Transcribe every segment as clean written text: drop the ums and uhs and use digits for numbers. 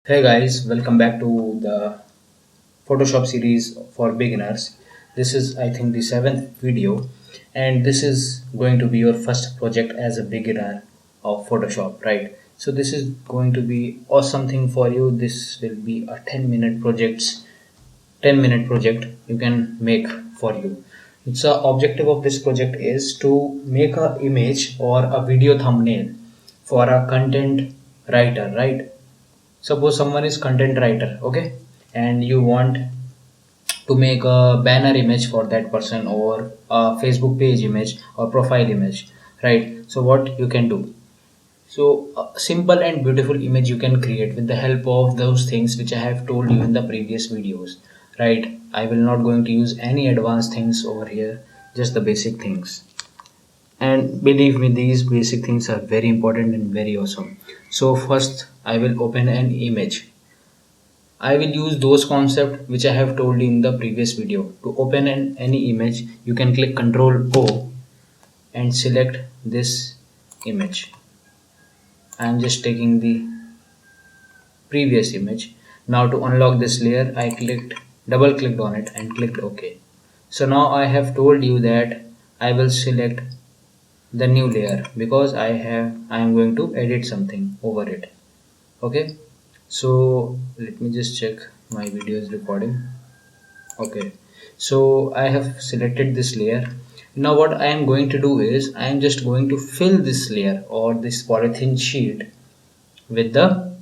Hey guys, welcome back to the Photoshop series for beginners. This is, I think, the seventh video, and this is going to be your first project as a beginner of Photoshop, right? So this is going to be awesome thing for you. This will be a 10-minute projects, 10-minute project you can make for you. Its objective of this project is to make a image or a video thumbnail for a content writer, right? Suppose someone is content writer, okay, and you want to make a banner image for that person or a Facebook page image or profile image, right? So what you can do, so a simple and beautiful image you can create with the help of those things which I have told you in the previous videos, right? I will not going to use any advanced things over here, just the basic things. And believe me, these basic things are very important and very awesome. So first I will open an image. I will use those concepts which I have told you in the previous video. To open any image, you can click Ctrl O and select this image. I am just taking the previous image. Now to unlock this layer, I double clicked on it and clicked OK. So now I have told you that I will select the new layer because I am going to edit something over it. Okay. So let me just check my video is recording. Okay, so I have selected this layer. Now what I am going to do is I am just going to fill this layer or this polythene sheet with the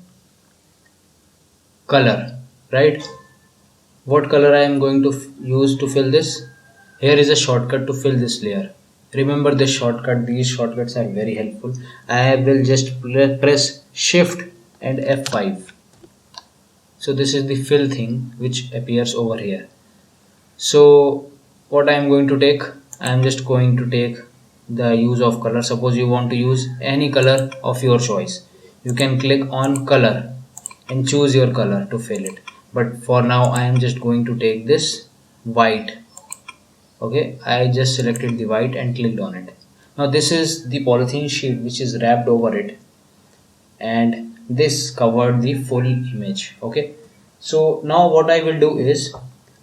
color, right? What color I am going to use to fill this? Here is a shortcut to fill this layer. Remember this shortcut, these shortcuts are very helpful. I will just press shift and F5. So this is the fill thing which appears over here. So what I am going to take, I am just going to take the use of color. Suppose you want to use any color of your choice, you can click on color and choose your color to fill it. But for now I am just going to take this white. Okay, I just selected the white and clicked on it. Now this is the polythene sheet which is wrapped over it, and this covered the full image. Okay, so now what I will do is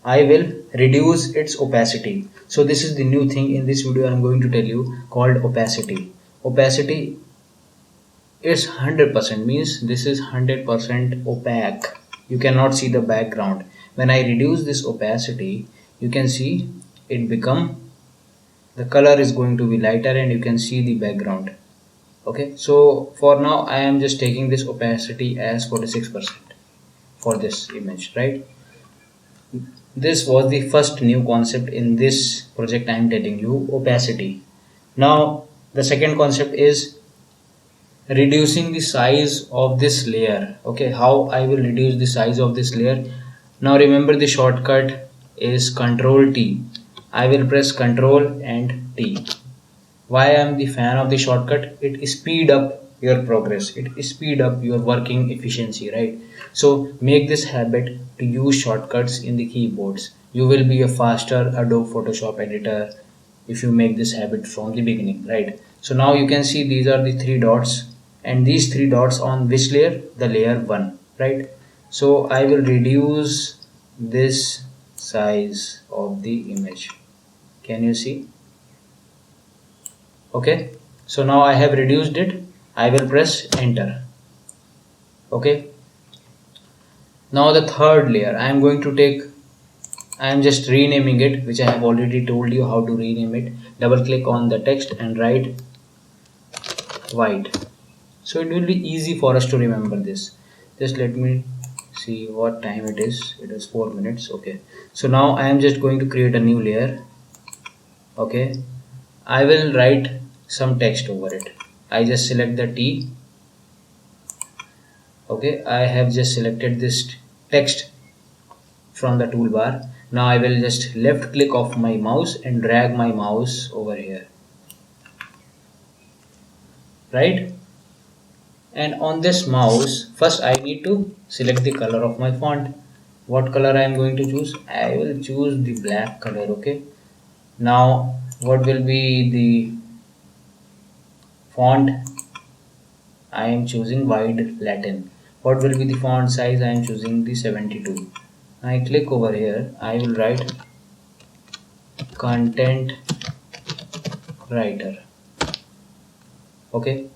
I will reduce its opacity. So this is the new thing in this video I am going to tell you, called opacity. Opacity is 100%, means this is 100% opaque. You cannot see the background. When I reduce this opacity, you can see it become, the color is going to be lighter and you can see the background. Okay, so for now I am just taking this opacity as 46% for this image, right? This was the first new concept in this project I am telling you, opacity. Now the second concept is reducing the size of this layer. Okay, how I will reduce the size of this layer? Now remember the shortcut is Ctrl T. I will press Ctrl and T. Why I am the fan of the shortcut? It speed up your progress, it speed up your working efficiency, right? So make this habit to use shortcuts in the keyboards. You will be a faster Adobe Photoshop editor if you make this habit from the beginning, right? So now you can see these are the three dots, and these three dots on which layer? The layer 1, right? So I will reduce this size of the image. Can you see? Okay, so now I have reduced it. I will press enter. Okay, now the third layer I am going to take, I am just renaming it, which I have already told you how to rename it. Double click on the text and write white. So it will be easy for us to remember this. Just let me see what time it is. It is 4 minutes. Okay, so now I am just going to create a new layer. Okay, I will write some text over it. I just select the T. Okay, I have just selected this text from the toolbar. Now I will just left click of my mouse and drag my mouse over here, right? And on this mouse, first I need to select the color of my font. What color I am going to choose? I will choose the black color. Okay, now what will be the font? I am choosing wide Latin. What will be the font size? I am choosing the 72. I click over here. I will write content writer. Okay,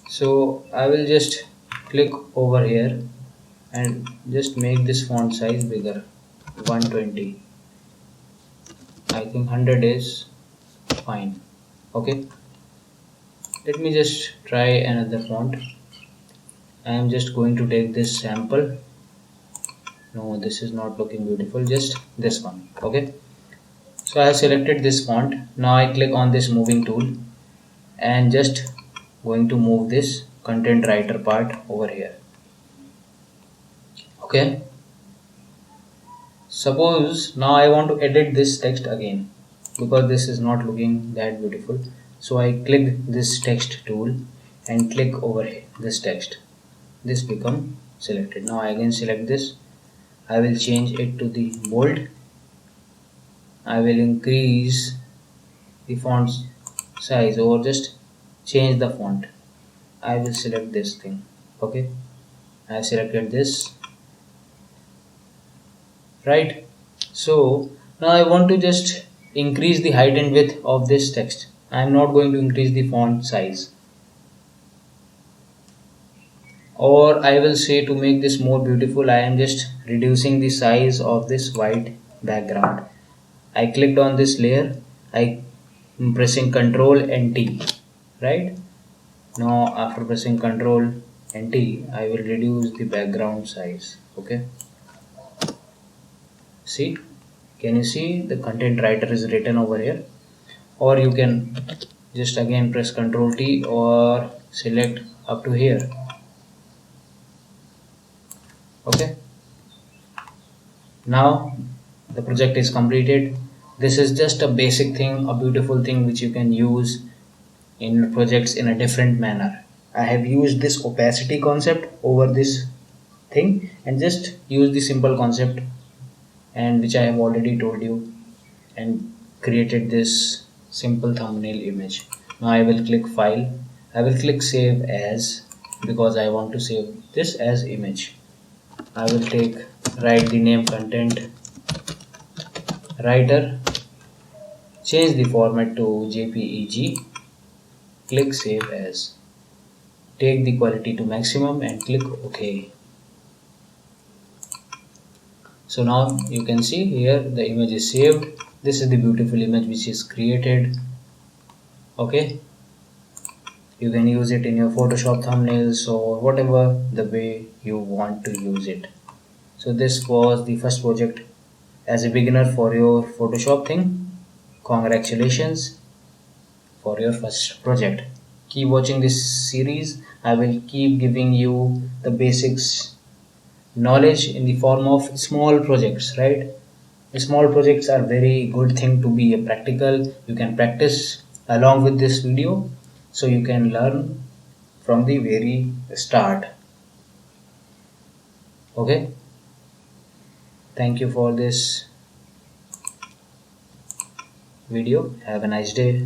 so I will just click over here and just make this font size bigger, 120. I think 100 is fine. Okay, let me just try another font. I am just going to take this sample. No, this is not looking beautiful, just this one. Okay, so I have selected this font. Now I click on this moving tool and just going to move this content writer part over here. Okay, suppose now I want to edit this text again because this is not looking that beautiful. So I click this text tool and click over here, this text. This become selected. Now I again select this. I will change it to the bold. I will increase the font size or just change the font. I will select this thing. Okay, I have selected this, right? So now I want to just increase the height and width of this text. I am not going to increase the font size, or I will say, to make this more beautiful, I am just reducing the size of this white background. I clicked on this layer. I am pressing Ctrl and T, right? Now after pressing Ctrl and T, I will reduce the background size. Okay, see, can you see the content writer is written over here? Or you can just again press Ctrl T or select up to here. Okay, now the project is completed. This is just a basic thing, a beautiful thing which you can use in projects in a different manner. I have used this opacity concept over this thing and just use the simple concept, and which I have already told you, and created this simple thumbnail image. Now I will click file. I will click save as because I want to save this as image. I will write the name content writer, change the format to JPEG, click save as, take the quality to maximum and click OK. So now you can see here the image is saved. This is the beautiful image which is created. Okay, you can use it in your Photoshop thumbnails or whatever the way you want to use it. So this was the first project as a beginner for your Photoshop thing. Congratulations for your first project. Keep watching this series. I will keep giving you the basics knowledge in the form of small projects, right? The small projects are very good thing to be a practical. You can practice along with this video, so you can learn from the very start. Okay, thank you for this video. Have a nice day.